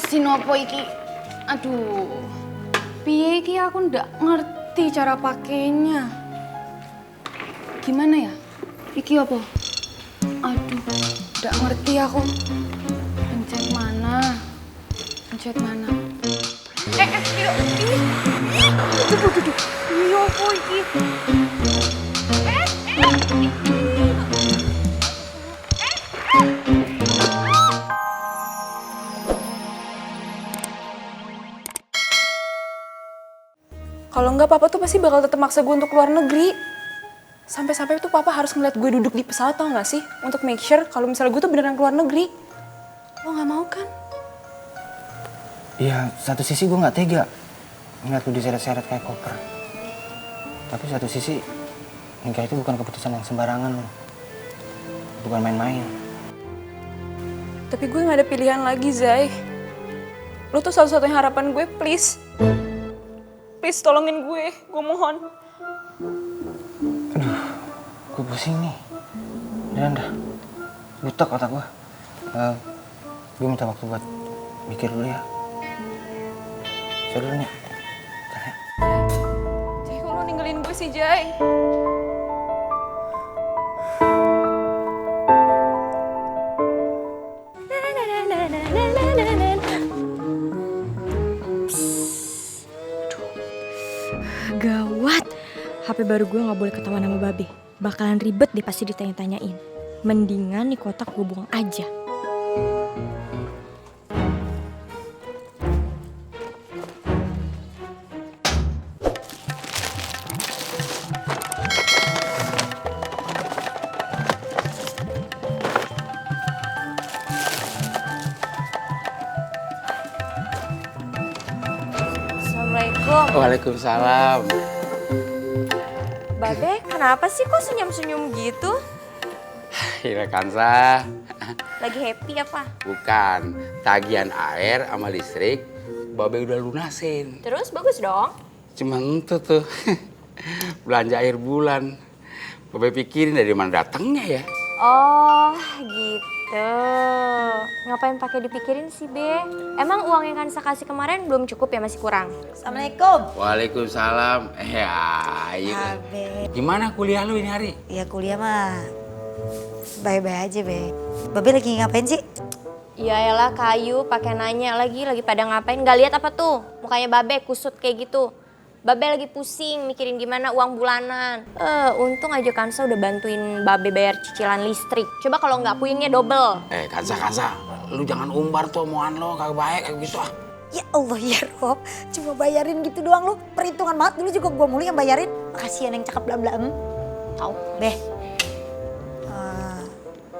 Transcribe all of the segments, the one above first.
mesin opo iki? Aduh, piye iki aku ndak ngerti cara pakainya. Gimana ya? Iki apa? Aduh, ndak ngerti aku. Pencet mana? Pencet mana? Iya, Duh. Iya apa iki? Kalau enggak papa tuh pasti bakal tetap maksa gue untuk keluar negeri. Sampai-sampai tuh papa harus ngeliat gue duduk di pesawat, tau gak sih? Untuk make sure kalau misalnya gue tuh beneran keluar negeri. Lo gak mau kan? Iya, satu sisi gue gak tega ngeliat lu diseret-seret kayak koper. Tapi satu sisi, nikah itu bukan keputusan yang sembarangan loh. Bukan main-main. Tapi gue gak ada pilihan lagi, Zai. Lo tuh satu-satunya harapan gue, please. Please tolongin gue mohon. Aduh, gue pusing nih. Dan dah, butek otak gue. Gue minta waktu buat mikir dulu ya. Saya dulu nih. Bentar ya. Jai, kok lo ninggalin gue sih, Jai? Gawat, HP baru gue gak boleh ketahuan sama Babe. Bakalan ribet deh pasti ditanya-tanyain. Mendingan nih kotak gue buang aja. Assalamualaikum. Waalaikumsalam. Babe, kenapa sih kok senyum-senyum gitu? Iya Kansa. Lagi happy apa? Bukan. Tagihan air sama listrik, Babe udah lunasin. Terus bagus dong. Cuma itu tuh. Belanja air bulan. Babe pikirin dari mana datangnya ya? Oh, gitu. Ngapain pakai dipikirin sih, Be? Emang uang yang Kansa kasih kemarin belum cukup ya, masih kurang? Assalamualaikum. Waalaikumsalam. Ayo. Babe. Gimana kuliah lu ini hari? Ya kuliah mah bye-bye aja, Be. Babe lagi ngapain sih? Ya elah kayu, pakai nanya lagi pada ngapain? Gak lihat apa tuh? Mukanya Babe kusut kayak gitu. Babe lagi pusing mikirin gimana uang bulanan. Untung aja Kansa udah bantuin Babe bayar cicilan listrik. Coba kalau nggak puingnya double. Kansa. Lu jangan umbar tuh omongan lo, kagak baik kayak gitu ah. Ya Allah ya Rob, cuma bayarin gitu doang lu. Perhitungan banget, dulu juga gua mulu yang bayarin. Makasih ya Neng cakep bla bla Tahu. Be,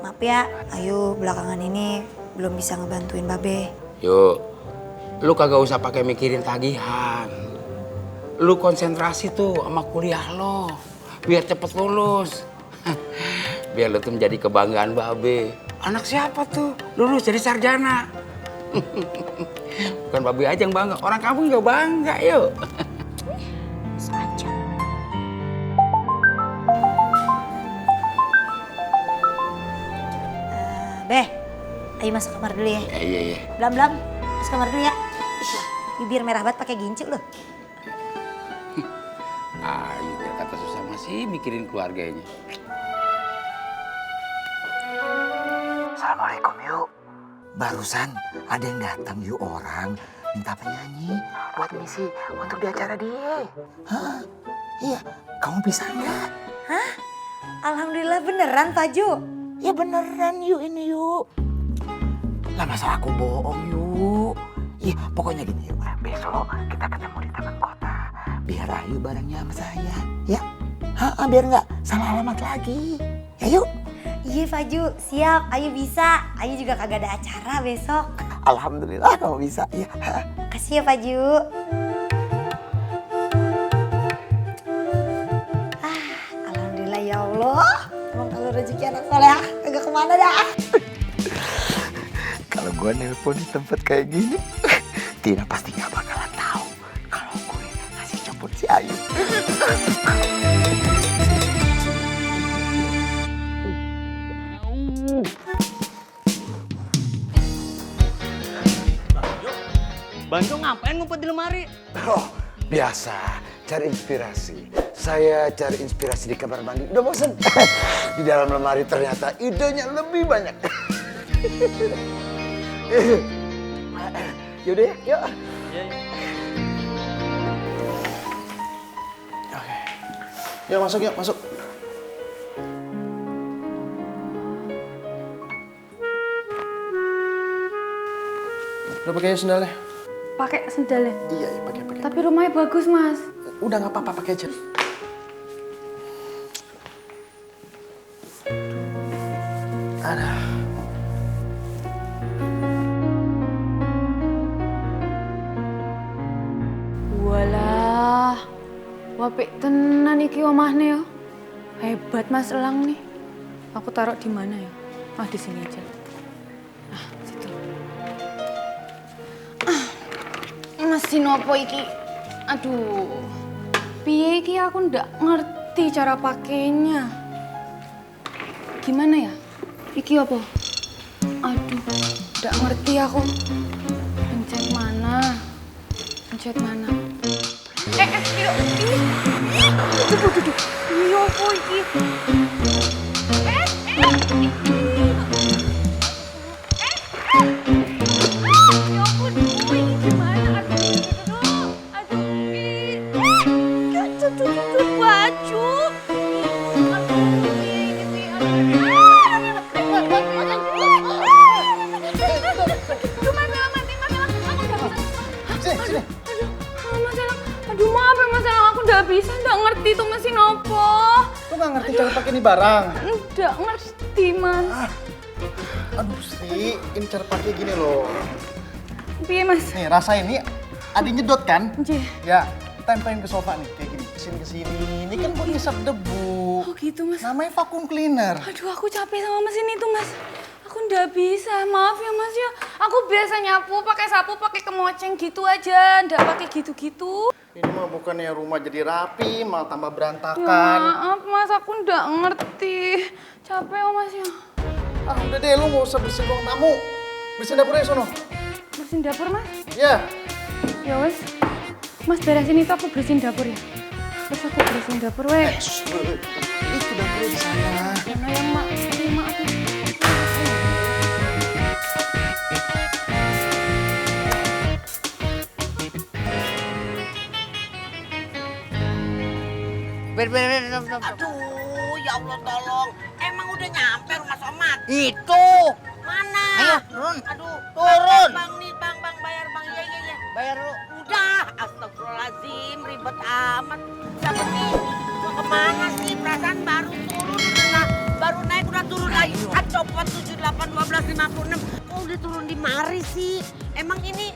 maaf ya, Ayu belakangan ini belum bisa ngebantuin Babe. Yuk, lu kagak usah pakai mikirin tagihan. Lu konsentrasi tuh sama kuliah lo, biar cepet lulus. Biar lu tuh menjadi kebanggaan Babe. Anak siapa tuh? Lulus jadi sarjana. Bukan Babe aja yang bangga, orang kampung juga bangga yuk. Saja. Be, Ayu masuk kamar dulu ya. Iya. Blam, masuk kamar dulu ya. Ih, bibir merah banget pakai gincu loh. Ayo, biar kata susah masih mikirin keluarganya. Assalamualaikum yuk. Barusan ada yang datang yuk orang minta penyanyi buat ngisi untuk di acara dia. Hah? Iya, kamu bisa nggak? Hah? Alhamdulillah beneran Pak Ju. Ya beneran yuk ini yuk. Lah masa aku bohong yuk. Iya pokoknya gini yuk. Besok kita ketemu di taman kota. Biar Ayu barengnya sama saya. Ya? Biar nggak salah alamat lagi. Ya yuk. Iya Pak Ju, siap. Ayu bisa. Ayu juga kagak ada acara besok. Alhamdulillah kamu bisa. Ya. Kasih ya Pak Ju. Alhamdulillah ya Allah. Emang kalau rezeki anak soleh kagak kemana dah. Kalau gue nelpon di tempat kayak gini, Tina pasti gak bakalan tahu kalau gue ngasih jemput si Ayu. Bantu ngapain ngumpet di lemari? Oh, biasa. Cari inspirasi. Saya cari inspirasi di kamar mandi. Udah bosan? Di dalam lemari ternyata idenya lebih banyak. Yaudah ya, yuk. Iya, iya. Oke. Yuk masuk, yuk masuk. Udah pakai sendalnya? Pakai sendalnya. Iya, iya pakai. Tapi rumahnya bagus, Mas. Udah nggak apa-apa, pakai aja. Ada. Walah. Wapik tenan iki omahne yo. Hebat Mas Elang nih. Aku taruh di mana ya? Ah, di sini aja. Ah, situ. Mesin opo iki? Aduh. Piye iki aku ndak ngerti cara pakainya. Gimana ya? Iki apa? Aduh, ndak ngerti aku. Pencet mana? Pencet mana? Iyo, ini. Duh. Iya apa iki? Ya ampun, ini gimana? Aduh, baju. Sini. Aduh, maaf ya Mas Elang, aku nggak bisa, nggak ngerti tuh mesin apa. Lu nggak ngerti cara pakai ini barang? Nggak ngerti, Mas. Aduh Sri, ini cara pakai gini loh. Piye, Mas? Nih, rasain nih. Adi nyedot kan? Nggih. Ya, tempelin ke sofa nih, kayak gini. Kesini. Ini kan buat ngisap debu. Oh gitu, Mas. Namanya vacuum cleaner. Aduh, aku capek sama mesin itu, Mas. Aku nggak bisa, maaf ya Mas ya. Aku biasa nyapu, pakai sapu, pakai kemoceng gitu aja, nggak pakai gitu-gitu. Ini mah bukannya rumah jadi rapi, malah tambah Ya berantakan. maaf Mas, aku nggak ngerti. Capek ya Mas ya. Ah, udah deh, lu nggak usah bersihin ruang tamu. Bersihin dapurnya sono. Bersihin dapur, Mas? Ya. Ya wes. Mas beresin itu, aku bersihin dapur ya. Terus aku bersihin dapur, weh. Itu dapurnya di sana. Mana yang mak terima aku. Aduh, ya Allah tolong. Emang udah nyampe rumah Somad? Itu. Mana? Ayo, turun. Aduh, turun. Bang nih, bang, bayar bang. Iya. Bayar lu. Udah, astagfirullahaladzim, ribet amat. Siapa nih? Mau kemana sih? Perasaan baru turun, baru naik udah turun lagi. Copot 7, 8, 12, 56. Kok udah turun di mari sih? Emang ini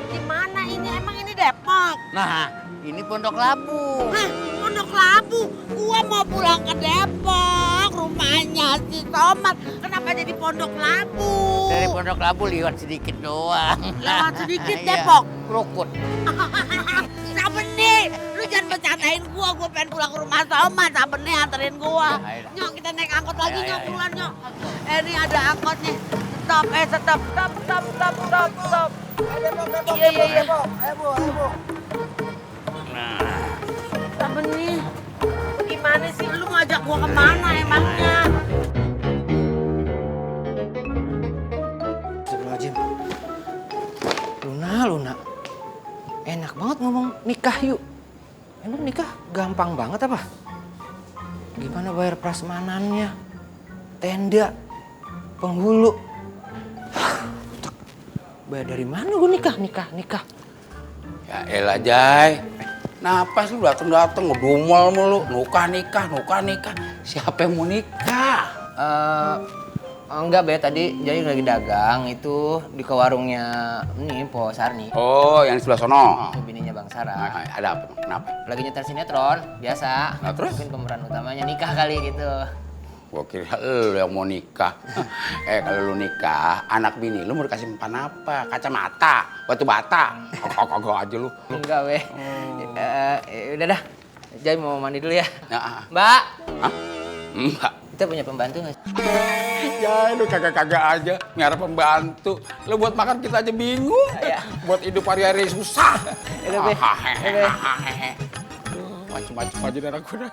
di mana ini? Emang ini Depok? Nah, ini Pondok Labu. Hah, Pondok Labu? Gua mau pulang ke Depok, rumahnya si Somad. Kenapa jadi Pondok Labu? Dari Pondok Labu lewat sedikit doang. Lewat sedikit Iya, Depok? Krukut. Sabeni, lu jangan bercandain gua pengen pulang ke rumah Somad. Sabeni anterin gua. Ayo. Nyok, kita naik angkot lagi, Ayo, Nyok, ayo. pulang, Nyok. Ini ada angkot nih. Stop. Iya. Ayo, Bu. Sabeni, gimana sih lu ngajak gua kemana emangnya? Astagfirullahaladzim. Luna. Enak banget ngomong nikah yuk. Emang nikah gampang banget apa? Gimana bayar prasmanannya? Tenda, penghulu. Bayar dari mana gue nikah? Ya elah Jai. Napa sih lu dateng ngedumel mulu. Nikah. Siapa yang mau nikah? Enggak Be, tadi Jai lagi dagang itu di ke warungnya nih Po Sarni. Oh, yang di sebelah sono. Itu bininya Bang Sarah. Nah, ada apa? Kenapa? Lagi nyetel sinetron, biasa. Nah, terus? Mungkin pemeran utamanya nikah kali gitu. Gua kira lu yang mau nikah. Kalau lu nikah, anak bini lu mau dikasih umpan apa? Kacamata, batu bata. Kagak aja lu. Enggak Be. Udah dah. Jai mau mandi dulu ya. Nah, Mbak, hah? Enggak. kita punya pembantu nggak? Ya lu kagak-kagak aja ngarep pembantu. Lu buat makan kita aja bingung. Buat hidup hari-hari susah. Macem-macem aja darah gue.